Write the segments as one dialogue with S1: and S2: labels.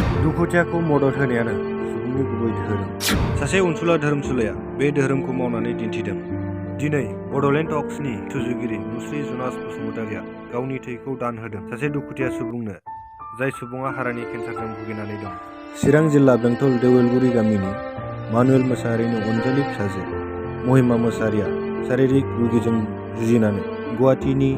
S1: दुखुथियाखौ मदद होनायानो सुबुंनि गुबै धोरोम। सासे अनसुला धोरोमसुलाया बे धोरोमखौ मावनानै दिन्थिदों। दिनै बड'लेण्ड टक्सनि सुजुगिरि मुस्रि जुनास बसुमतारिया गावनि थैखौ दान होदों सासे दुखुथिया सुबुंनो, जाय सुबुङा हारानि केन्सारजों भुगिनानै दं। चिरां जिल्ला बेंटल देवलगुरि गामिनि मानुएल मोसाहारिनि अनजालि फिसाजो महिमा मोसाहारिया शारीरिक रुगिजों जुजिनानै गुवाहाटीनि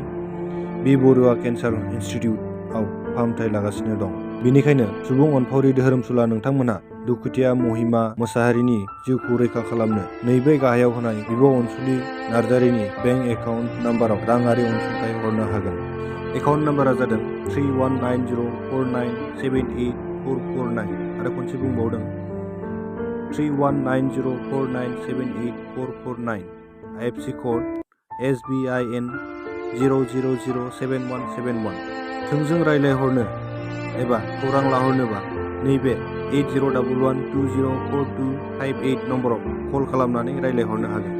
S1: बि बरुवा केन्सार इनस्टिट्युटआव फाहामथाय लागासिनो दं। बेनिखायनो सुबुं अनफावरि धोरोमसुला नोंथांमोनहा दुखुथिया महिमा मोसाहारिनि जिउखौ रैखा खालामनो नैबे गाहायाव होनाय बिब' अनसुलि नार्जारिनि बेंक एकाउन्ट नाम्बाराव राङारि अनसुंथाइ हरनो हागोन। एकाउन्ट नाम्बारा जादों 319049784449 आरो खनसे बुंबावदों 319049784449। IFSC code SBIN 0007171। थोंजों रायज्लायहरनो एबा खौरां लाहरनोबा नैबे 8011204258 नम्बराव कल खालामनानै रायज्लायहरनो हागोन।